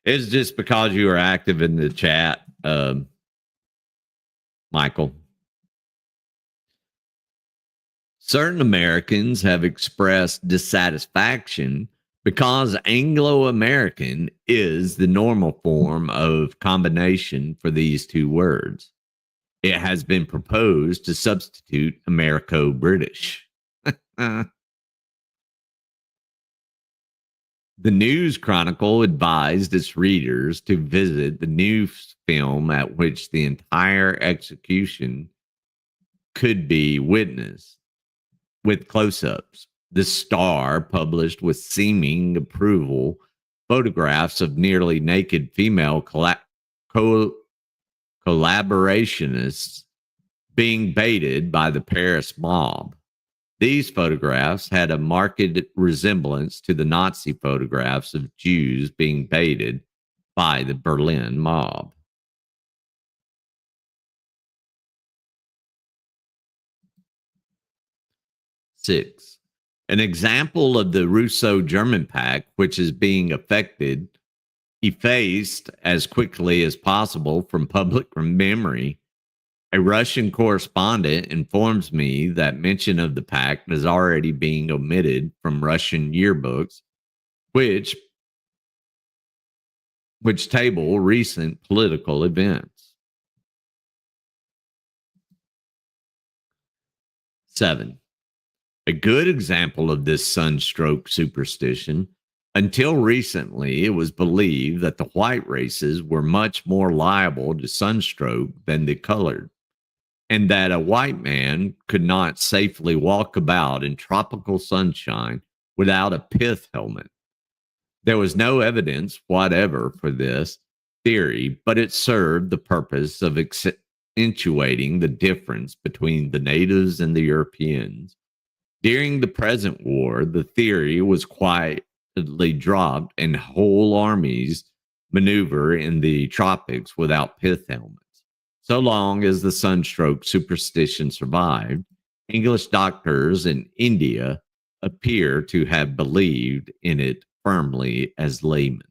It's just because you were active in the chat, Michael. Certain Americans have expressed dissatisfaction because Anglo American is the normal form of combination for these two words. It has been proposed to substitute Americo British. The News Chronicle advised its readers to visit the news film at which the entire execution could be witnessed with close ups. The Star published with seeming approval photographs of nearly naked female collaborationists being baited by the Paris mob. These photographs had a marked resemblance to the Nazi photographs of Jews being baited by the Berlin mob. Six, an example of the Russo-German Pact, which is being effaced as quickly as possible from public memory. A Russian correspondent informs me that mention of the pact is already being omitted from Russian yearbooks, which table recent political events. 7. A good example of this sunstroke superstition. Until recently, it was believed that the white races were much more liable to sunstroke than the colored, and that a white man could not safely walk about in tropical sunshine without a pith helmet. There was no evidence whatever for this theory, but it served the purpose of accentuating the difference between the natives and the Europeans. During the present war, the theory was quietly dropped, and whole armies maneuver in the tropics without pith helmets. So long as the sunstroke superstition survived, English doctors in India appear to have believed in it firmly as laymen.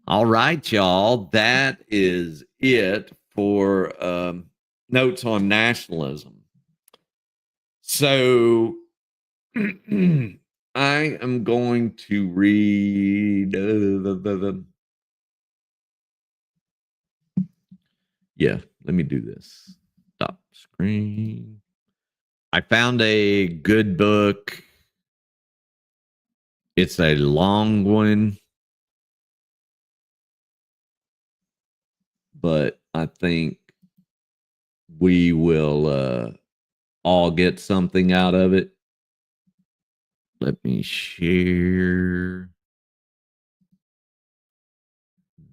All right, y'all. That is it for notes on nationalism. So I am going to read. Yeah, let me do this. Stop screen. I found a good book. It's a long one, but I think we will all get something out of it. Let me share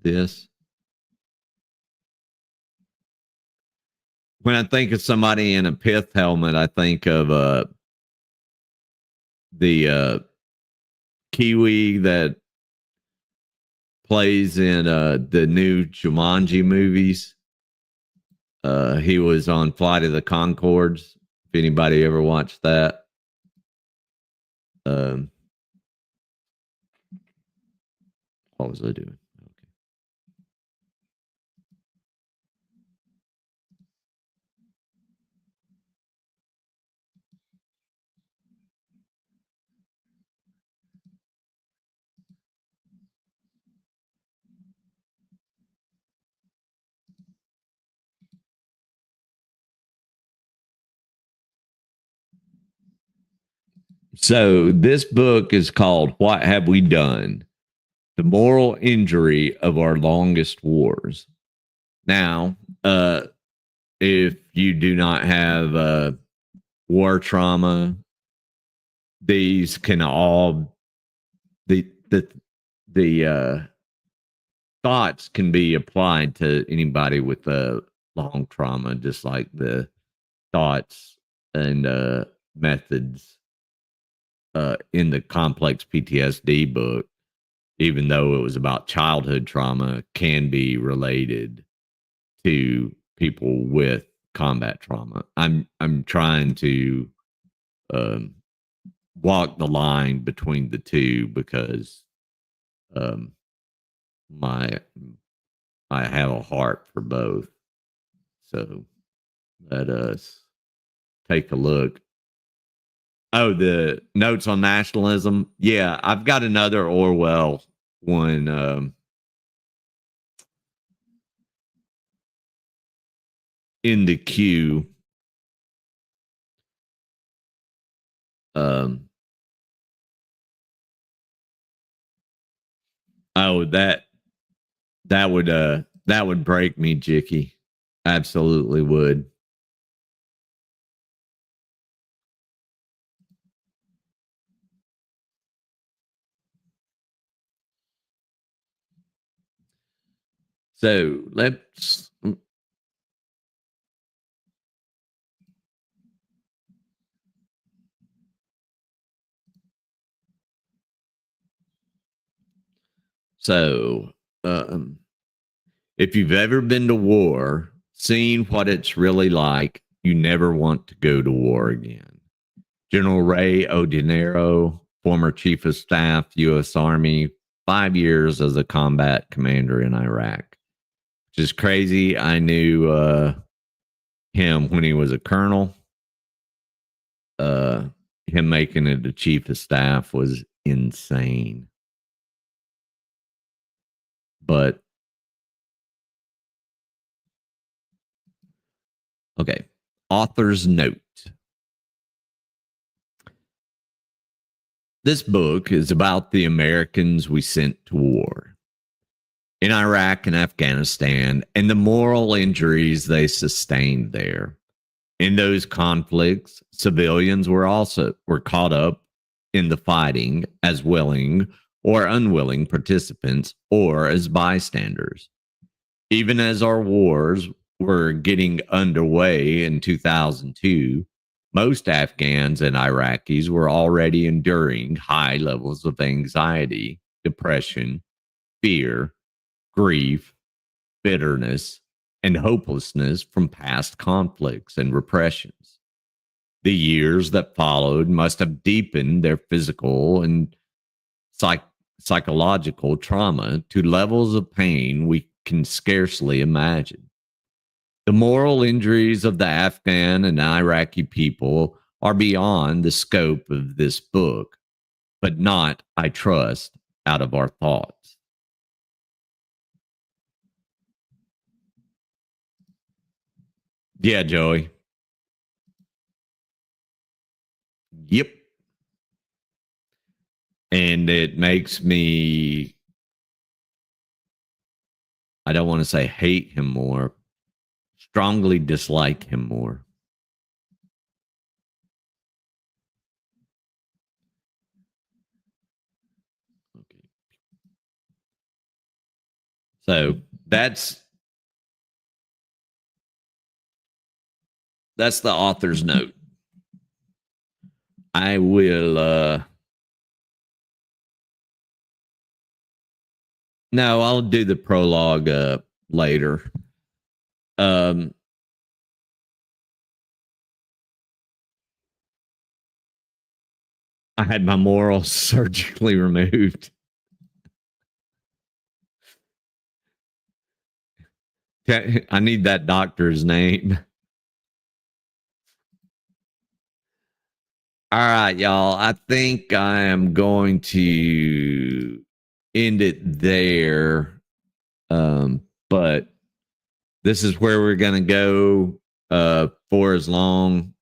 this. When I think of somebody in a pith helmet, I think of the Kiwi that plays in the new Jumanji movies. He was on Flight of the Conchords. If anybody ever watched that. What was I doing? Okay. So this book is called What Have We Done? The Moral Injury of Our Longest Wars. Now, if you do not have war trauma, these can all the thoughts can be applied to anybody with long trauma, just like the thoughts and methods in the complex PTSD book, even though it was about childhood trauma, can be related to people with combat trauma. I'm trying to walk the line between the two because I have a heart for both. So let us take a look. Oh, the notes on nationalism. Yeah, I've got another Orwell one in the queue. Oh, that would break me, Jicky. Absolutely would. So let's so if you've ever been to war, seen what it's really like, you never want to go to war again. General Ray Odinero, former Chief of Staff, U.S. Army, 5 years as a combat commander in Iraq. Which is crazy. I knew him when he was a colonel. Him making it a Chief of Staff was insane. But okay, author's note. This book is about the Americans we sent to war in Iraq and Afghanistan and the moral injuries they sustained there. In those conflicts, civilians were caught up in the fighting as willing or unwilling participants or as bystanders. Even as our wars were getting underway in 2002, most Afghans and Iraqis were already enduring high levels of anxiety, depression, fear, grief, bitterness, and hopelessness from past conflicts and repressions. The years that followed must have deepened their physical and psychological trauma to levels of pain we can scarcely imagine. The moral injuries of the Afghan and Iraqi people are beyond the scope of this book, but not, I trust, out of our thoughts. Yeah, Joey. Yep. And it makes me, I don't want to say hate him more, strongly dislike him more. Okay. So that's the author's note. I will no, I'll do the prologue later. I had my morals surgically removed. I need that doctor's name. All right, y'all. I think I am going to end it there. But this is where we're going to go for as long.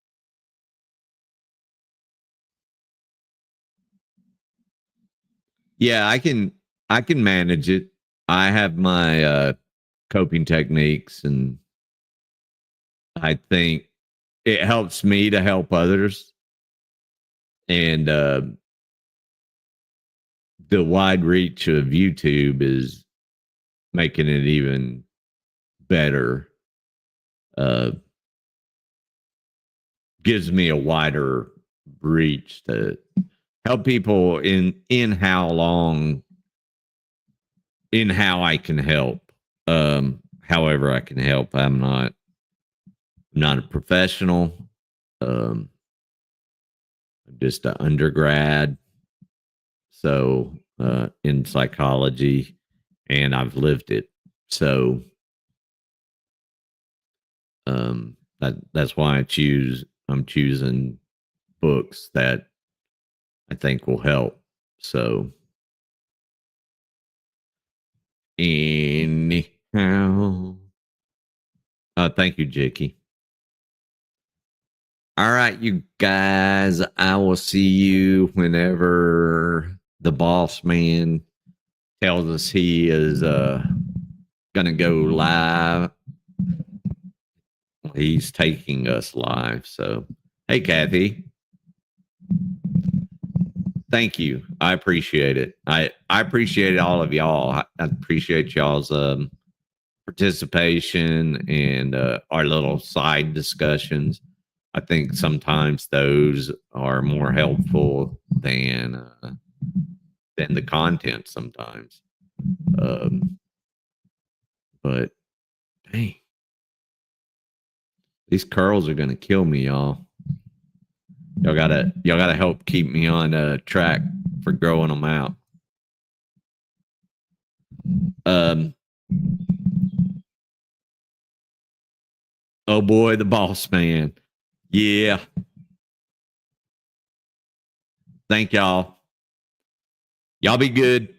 Yeah, I can manage it. I have my coping techniques, and I think it helps me to help others. And the wide reach of YouTube is making it even better. Gives me a wider reach to help people in how I can help. However I can help. I'm not a professional. I'm just an undergrad. So in psychology, and I've lived it. So that's why I'm choosing books that I think will help. So anyhow, thank you, Jakey. All right, you guys, I will see you whenever the boss man tells us he is gonna go live. He's taking us live. So hey, Kathy. Thank you. I appreciate it. I appreciate all of y'all. I appreciate y'all's participation and our little side discussions. I think sometimes those are more helpful than the content sometimes. But dang, these curls are gonna kill me, y'all. Y'all gotta help keep me on track for growing them out. Oh boy, the boss man. Yeah. Thank y'all. Y'all be good.